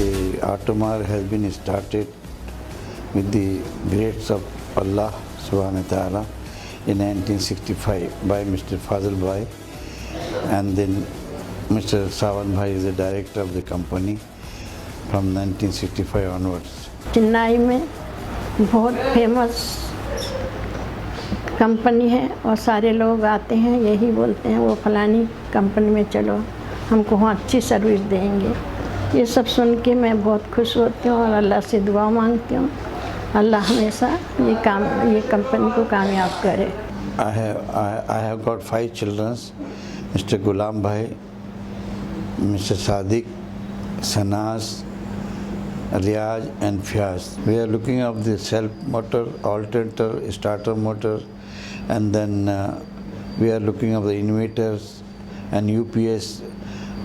The Automar has been started with the grace of Allah Subhanahu wa Ta'ala in 1965 by Mr. Fazil Bhai, and then Mr. Sawan Bhai is the director of the company from 1965 onwards. Chennai में बहुत famous company है और सारे लोग आते हैं यही बोलते हैं वो फलानी कंपनी में चलो, हमको वहाँ अच्छी सर्विस देंगे। ये सब सुन के मैं बहुत खुश होती हूँ और अल्लाह से दुआ मांगती हूँ, अल्लाह हमेशा ये कंपनी को कामयाब करे। I have got 5 children, Mr. Gulam Bhai, Mr. Sadiq, Sanaz, Riaz and Fiaz. We are looking at the self motor, alternator, starter motor, and then we are looking at the inverters and UPS,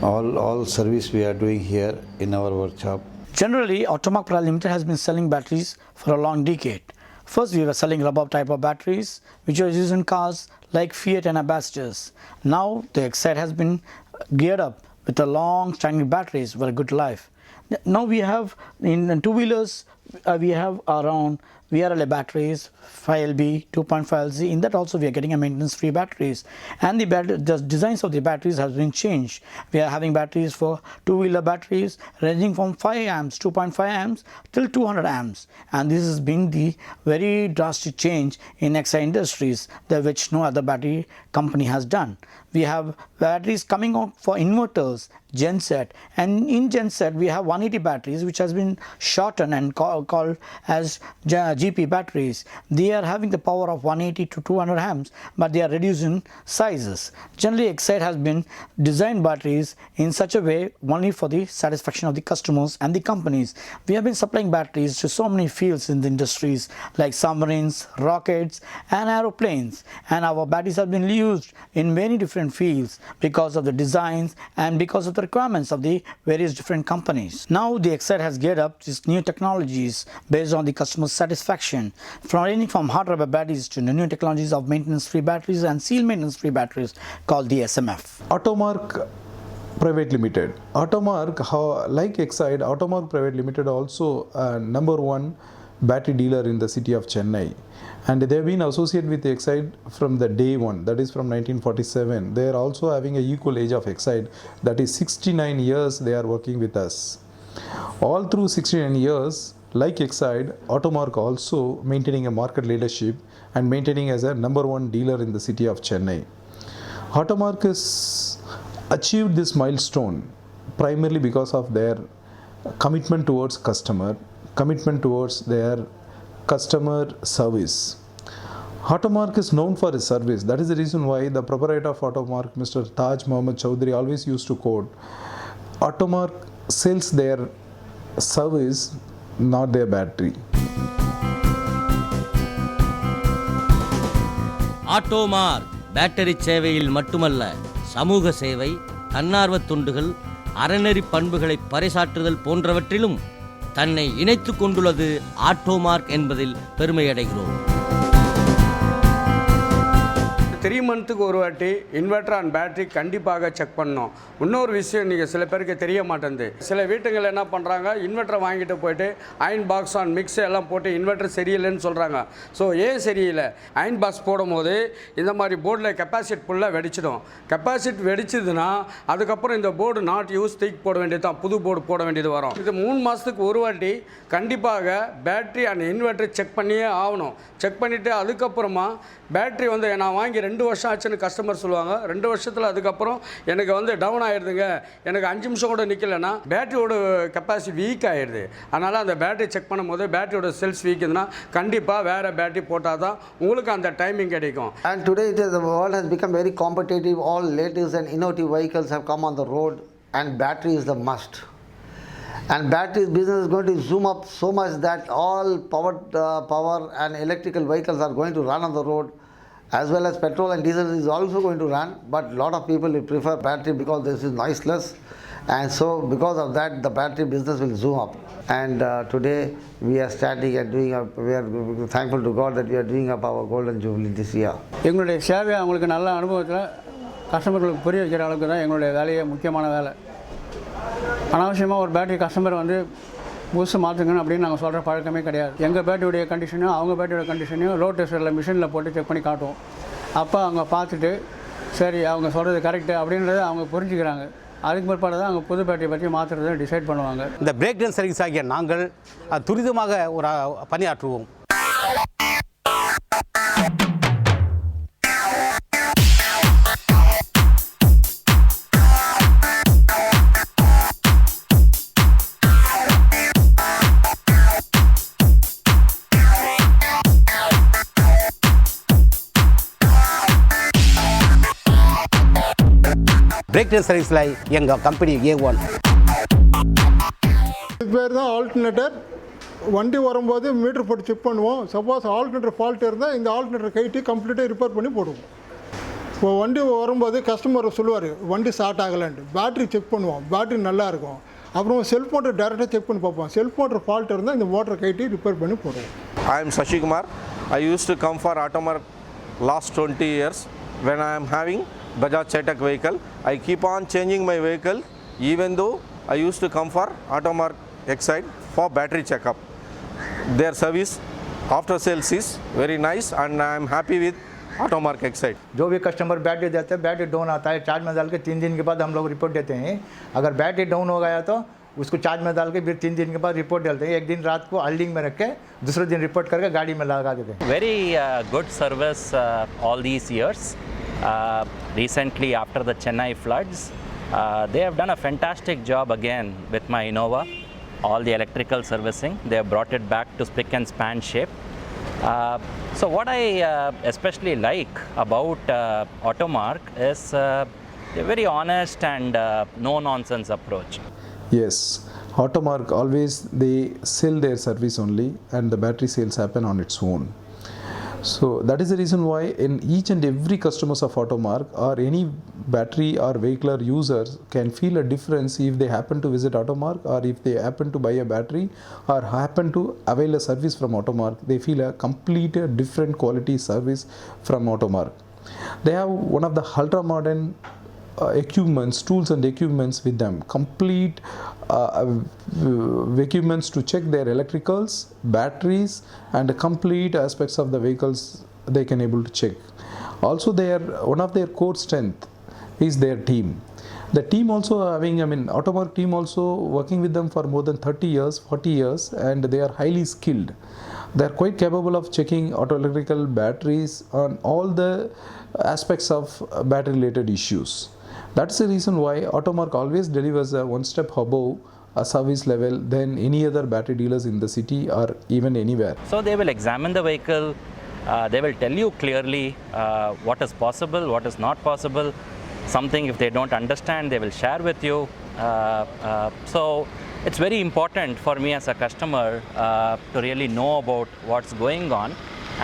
all service we are doing here in our workshop. Generally, Automark Private Limited has been selling batteries for a long decade. First, we were selling rubber type of batteries, which were used in cars like Fiat and Ambassadors. Now, the Excite has been geared up with the long-standing batteries for a good life. Now we have in two-wheelers, we have around VRLA batteries, 5LB, 2.5LZ. In that also we are getting a maintenance-free batteries, and the designs of the batteries has been changed. We are having batteries for two-wheeler batteries ranging from 5 amps, 2.5 amps till 200 amps, and this has been the very drastic change in Excite Industries, which no other battery company has done. We have batteries coming out for inverters, genset, and in genset we have 180 batteries which has been shortened and called as GP batteries. They are having the power of 180 to 200 amps, but they are reduced in sizes. Generally, Excite has been designed batteries in such a way only for the satisfaction of the customers and the companies. We have been supplying batteries to so many fields in the industries like submarines, rockets and aeroplanes, and our batteries have been used in many different fields because of the designs and because of the requirements of the various different companies. Now the Excite has geared up these new technologies based on the customer satisfaction, from ranging from hard rubber batteries to the new technologies of maintenance-free batteries and seal maintenance-free batteries called the SMF. Automark Private Limited. Automark, like Excite, Automark Private Limited also #1 battery dealer in the city of Chennai, and they have been associated with Excite from the day one, that is from 1947. They are also having a equal age of Excite, that is 69 years they are working with us. All through 69 years, like Excite, Automark also maintaining a market leadership and maintaining as a #1 dealer in the city of Chennai. Automark has achieved this milestone primarily because of their commitment towards customer, commitment towards their customer service. Automark is known for its service. That is the reason why the proprietor of Automark, Mr. Taj Mohammed Chowdhury, always used to quote, Automark sells their service, not their battery. Automark battery சேவையில் மட்டுமல்ல, சமூக சேவை, தன்னார்வ தொண்டுகள், அறநெறி பண்புகளை பறைசாற்றுதல் போன்றவற்றிலும் தன்னை இணைத்துக் கொண்டுள்ளது ஆட்டோமார்க் என்பதில் பெருமையடைகிறோம். 3 மந்த்துக்கு ஒரு வாட்டி இன்வெர்டர் அண்ட் பேட்டரி கண்டிப்பாக செக் பண்ணணும். இன்னொரு விஷயம் நீங்கள் சில பேருக்கு தெரிய மாட்டேங்குது. சில வீட்டுங்கள் என்ன பண்ணுறாங்க, இன்வெர்டரை வாங்கிட்டு போயிட்டு அயன் பாக்ஸ் அண்ட் மிக்ஸ் எல்லாம் போட்டு இன்வெர்டர் சரியில்லைன்னு சொல்கிறாங்க. ஸோ ஏன் சரியில்லை, அயன் பாக்ஸ் போடும்போது இந்த மாதிரி போர்டில் கெப்பாசிட்டி ஃபுல்லாக வெடிச்சிடும். கெப்பாசிட்டி வெடிச்சதுன்னா அதுக்கப்புறம் இந்த போர்டு நாட் யூஸ் தூக்கி போட வேண்டியது தான், புது போர்டு போட வேண்டியது வரும். இது 3 மாதத்துக்கு ஒரு வாட்டி கண்டிப்பாக பேட்டரி அண்ட் இன்வெர்டர் செக் பண்ணியே ஆகணும். செக் பண்ணிவிட்டு அதுக்கப்புறமா பேட்டரி வந்து நான் வாங்கி 2 வருஷம் ஆச்சுன்னு கஸ்டமர் சொல்லுவாங்க. 2 வருஷத்தில் அதுக்கப்புறம் எனக்கு வந்து டவுன் ஆகிடுதுங்க, எனக்கு 5 நிமிஷம் கூட நிற்கலைன்னா பேட்டரியோட கெப்பாசிட்டி வீக் ஆகிடுது. அதனால் அந்த பேட்டரி செக் பண்ணும்போது பேட்டரியோட செல்ஸ் வீக் இருந்துன்னா கண்டிப்பாக வேறு பேட்டரி போட்டால் தான் உங்களுக்கு அந்த டைமிங் கிடைக்கும். And today the world has become very competitive. All latest and innovative vehicles have come on the road, and battery is the must. And battery business is going to zoom up so much that all power and electrical vehicles are going to run on the road, as well as petrol and diesel is also going to run. But a lot of people will prefer battery because this is noiseless, and so because of that the battery business will zoom up. And today we are standing and we are thankful to God that we are doing up our golden jubilee this year. எங்களுடைய சேவை அவங்களுக்கு நல்ல அனுபவத்தில் கஸ்டமர்களுக்கு புரிய வைக்கிற அளவுக்கு தான் எங்களுடைய வேலையே முக்கியமான வேலை. அனாவசியமாக ஒரு பேட்டரி கஸ்டமர் வந்து புதுசு மாற்றுங்கன்னு அப்படின்னு நாங்கள் சொல்கிற பழக்கமே கிடையாது. எங்கள் பேட்டரியுடைய கண்டிஷனையும் அவங்க பேட்டரியோட கண்டிஷனையும் ரோட் டெஸ்டரில் மிஷினில் போட்டு செக் பண்ணி காட்டுவோம். அப்போ அவங்க பார்த்துட்டு சரி அவங்க சொல்கிறது கரெக்டு அப்படின்றத அவங்க புரிஞ்சுக்கிறாங்க. அதுக்கு பிற்பாடு தான் அவங்க புது பேட்டரி பற்றி மாற்றுறதை டிசைட் பண்ணுவாங்க. இந்த பிரேக் டவுன் சர்வீஸ் ஆகிய நாங்கள் துரிதமாக ஒரு பணியாற்றுவோம். பிரேக் டவுன் சர்வீஸில் எங்கள் கம்பெனி A1. இது பேர் தான் ஆல்டர்னேட்டர். வண்டி வரும்போது மீட்டர் போட்டு செக் பண்ணுவோம். சப்போஸ் ஆல்டர்னேட்டர் ஃபால்ட் இருந்தால் இந்த ஆல்டர்னேட்டர் கைட்டு கம்ப்ளீட்டாக ரிப்பேர் பண்ணி போடுவோம். இப்போ வண்டி வரும்போது கஸ்டமர் சொல்லுவார் வண்டி ஸ்டார்ட் ஆகலைன்ட்டு. பேட்ரி செக் பண்ணுவோம், பேட்ரி நல்லா இருக்கும். அப்புறம் செல்ஃப் மோட்டர் டேரெக்டாக செக் பண்ணி பார்ப்போம். செல்ஃப் மோட்டர் ஃபால்ட் இருந்தால் இந்த மோட்டர் கைட்டு ரிப்பேர் பண்ணி போடுவோம். I am Shashi Kumar. I used to come for Automark last 20 years. When I am having Bajaj Chetak vehicle, I keep on changing my vehicle even though I used to come for Automark Exide for battery checkup. Their service after sales is very nice and I am happy with Automark Exide. जो भी customer battery देते हैं, battery down आता है, charge में डाल के 3 दिन के बाद हम लोग रिपोर्ट देते हैं. अगर बैटरी डाउन हो गया तो उसको चार्ज में डाल के फिर 3 दिन के बाद रिपोर्ट डालते हैं. एक दिन रात को होल्डिंग में रख के दूसरे दिन रिपोर्ट करके गाड़ी में लगा देते हैं. Very good service all these years. Recently after the Chennai floods, they have done a fantastic job again with my Innova. All the electrical servicing, they have brought it back to spick and span shape. So what I especially like about Automark is a very honest and no-nonsense approach. Yes, Automark always they sell their service only and the battery sales happen on its own. So that is the reason why in each and every customers of Automark or any battery or vehicular users can feel a difference if they happen to visit Automark or if they happen to buy a battery or happen to avail a service from Automark. They feel a complete different quality service from Automark. They have one of the ultra modern equipments, tools and equipments with them, complete equipments to check their electricals, batteries and complete aspects of the vehicles they can able to check. Also one of their core strength is their team. The team also having, Automark team also working with them for more than 30 years, 40 years and they are highly skilled. They are quite capable of checking auto electrical batteries on all the aspects of battery related issues. That's the reason why Automark always delivers a one step above a service level than any other battery dealers in the city or even anywhere. So they will examine the vehicle, they will tell you clearly what is possible, what is not possible. Something if they don't understand, they will share with you. So it's very important for me as a customer to really know about what's going on.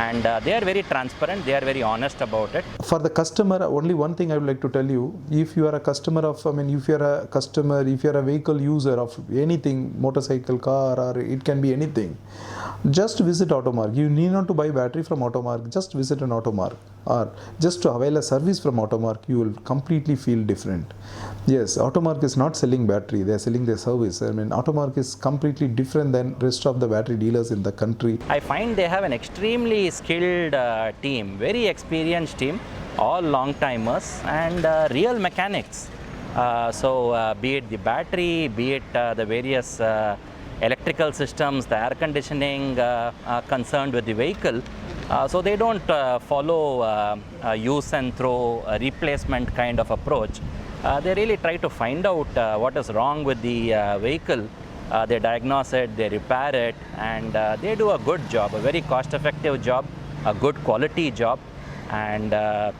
And they are very transparent, they are very honest about it. For the customer, only one thing I would like to tell you, if you are a customer of, if you are a customer, if you are a vehicle user of anything, motorcycle, car or it can be anything, just visit Automark. You need not to buy battery from Automark, just visit an Automark or just to avail a service from Automark, you will completely feel different. Yes, Automark is not selling battery, they are selling their service. Automark is completely different than rest of the battery dealers in the country. I find they have an extremely skilled team, very experienced team, all long timers and real mechanics. Be it the battery, be it the various electrical systems, the air conditioning concerned with the vehicle. So they don't follow use and throw replacement kind of approach. They really try to find out what is wrong with the vehicle. They diagnose it, they repair it and they do a good job, a very cost effective job, a good quality job. And I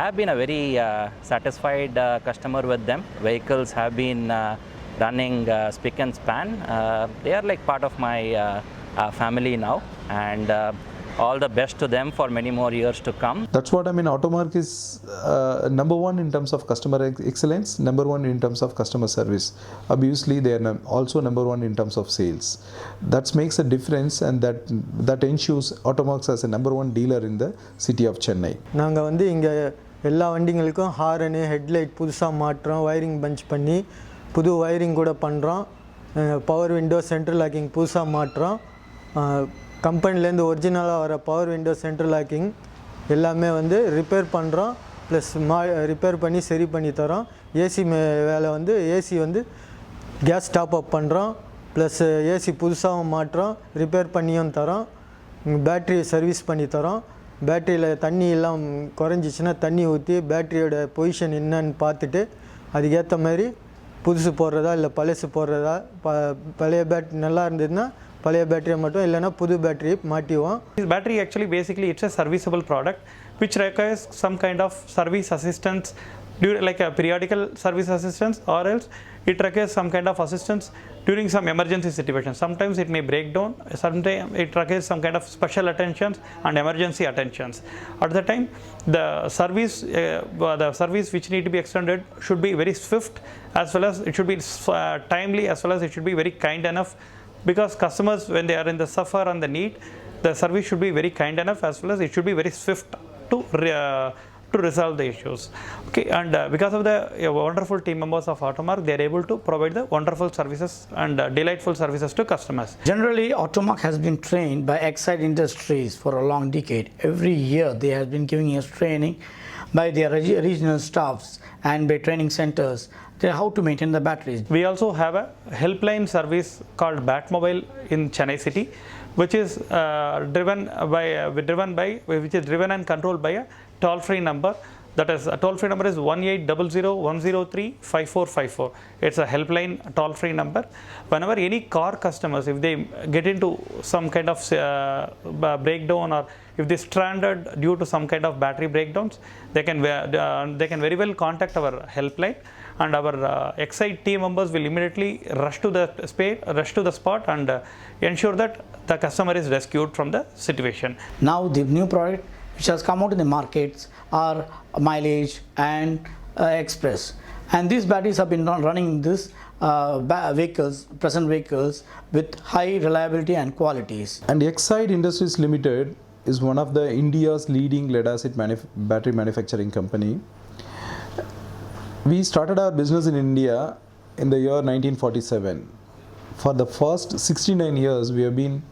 have been a very satisfied customer with them. Vehicles have been running spick and span. They are like part of my family now and all the best to them for many more years to come. That's what Automark is number one in terms of customer excellence, number one in terms of customer service. Obviously they are also number one in terms of sales. That makes a difference and that ensures Automark as a number one dealer in the city of Chennai. நாங்கள் வந்து இங்கே எல்லா வண்டிங்களுக்கும் horn headlight புதுசாக மாட்டுறோம், wiring punch பண்ணி புது wiring கூட பண்ணுறோம். Power window central locking புதுசாக மாட்டுறோம். கம்பெனிலேருந்து ஒரிஜினலாக வர பவர் விண்டோ சென்ட்ரல் லாக்கிங் எல்லாமே வந்து ரிப்பேர் பண்ணுறோம். ப்ளஸ் ரிப்பேர் பண்ணி சரி பண்ணி தரோம். ஏசி வேலை வந்து ஏசி வந்து கேஸ் டாப் அப் பண்ணுறோம். ப்ளஸ் ஏசி புதுசாகவும் மாட்டுறோம், ரிப்பேர் பண்ணியும் தரோம். பேட்ரி சர்வீஸ் பண்ணி தரோம். பேட்டரியில் தண்ணி எல்லாம் குறைஞ்சிச்சின்னா தண்ணி ஊற்றி பேட்டரியோட பொசிஷன் என்னன்னு பார்த்துட்டு அதுக்கேற்ற மாதிரி புதுசு போடுறதா இல்லை பழசு போடுறதா, பழைய பேட்டரி நல்லா இருந்ததுன்னா பழைய பேட்டரியை மட்டும் இல்லைன்னா புது battery மாட்டிடுவோம். This battery actually basically it's a serviceable product which requires some kind of service assistance, like a periodical service assistance, or else it requires some kind of assistance during some emergency situation. Sometimes it may break down, sometimes it requires some kind of special attentions and emergency attentions. At the time, the service which need to be extended should be very swift, as well as it should be timely, as well as it should be very kind enough, because customers, when they are in the suffer and the need, the service should be very kind enough, as well as it should be very swift to resolve the issues. Okay, and because of the wonderful team members of Automark, they are able to provide the wonderful services and delightful services to customers. Generally, Automark has been trained by Exide Industries for a long decade. Every year they have been giving us training by their regional staffs and by training centers how to maintain the batteries. We also have a helpline service called Batmobile in Chennai city, which is driven and controlled by a toll-free number. That is, a toll-free number is 1800-103-5454. It's a helpline toll-free number. Whenever any car customers, if they get into some kind of breakdown, or if they stranded due to some kind of battery breakdowns, they can very well contact our helpline, and our Exide team members will immediately rush to the spot and ensure that the customer is rescued from the situation. Now the new product which has come out in the markets are mileage and express, and these batteries have been running in this present vehicles with high reliability and qualities. And Exide Industries Limited is one of the India's leading lead acid battery manufacturing company. We started our business in India in the year 1947. For the first 69 years we've been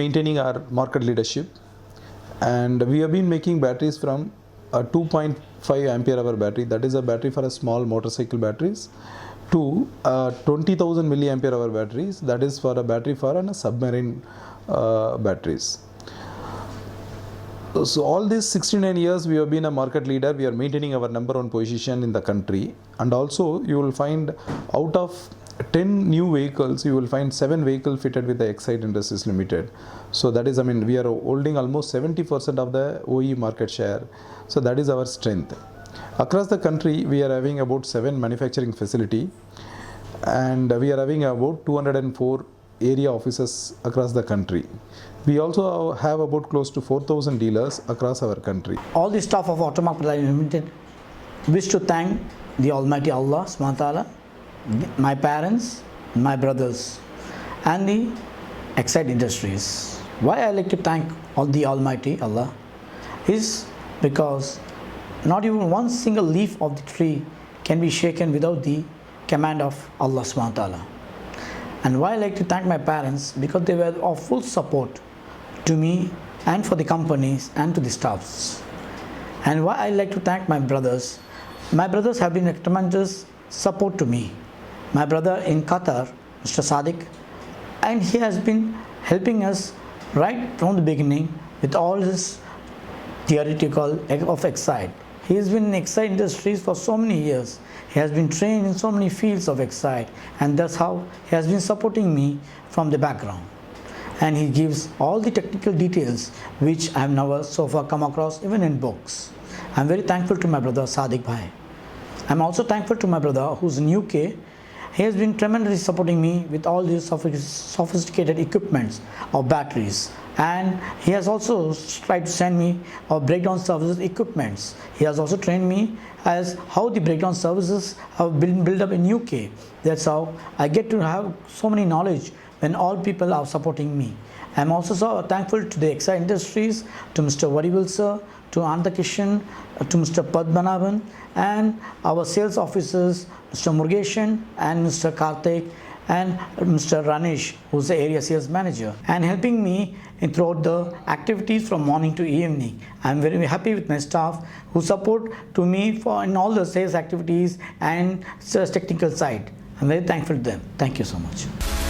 maintaining our market leadership, and we have been making batteries from a 2.5 ampere hour battery, that is a battery for a small motorcycle batteries, to 20,000 milliampere hour batteries, that is for a battery for a submarine batteries. So all these 69 years we have been a market leader. We are maintaining our number one position in the country, and also you will find out of 10 new vehicles, you will find 7 vehicles fitted with the Exide Industries Limited. So that is, we are holding almost 70% of the OE market share. So that is our strength. Across the country, we are having about 7 manufacturing facility, and we are having about 204 area offices across the country. We also have about close to 4,000 dealers across our country. All the staff of Automark Limited wish to thank the Almighty Allah SWT, my parents, my brothers, and the Exide Industries. Why I like to thank all the Almighty Allah is because not even one single leaf of the tree can be shaken without the command of Allah SWT. And why I like to thank my parents, because they were of full support to me and for the companies and to the staffs. And why I like to thank my brothers have been a tremendous support to me. My brother in Qatar, Mr. Sadiq, and he has been helping us right from the beginning with all his theoretical of Exide. He has been in Exide Industries for so many years. He has been trained in so many fields of Exide, and that's how he has been supporting me from the background. And he gives all the technical details which I have never so far come across even in books. I am very thankful to my brother Sadiq Bhai. I am also thankful to my brother who's in UK. He has been tremendously supporting me with all these sophisticated equipments of batteries, and he has also tried to send me breakdown services equipments. He has also trained me as how the breakdown services have been built up in UK. That's how I get to have so many knowledge when all people are supporting me. I am also so thankful to the Exide Industries, to Mr. Vadivil sir, to Anandakishan, to Mr. Padmanabhan, and our sales officers, Mr. Murugeshan and Mr. Karthik, and Mr. Ranesh, who's the area sales manager, and helping me throughout the activities from morning to evening. I'm very happy with my staff who support to me for in all the sales activities and technical side. I'm very thankful to them. Thank you so much.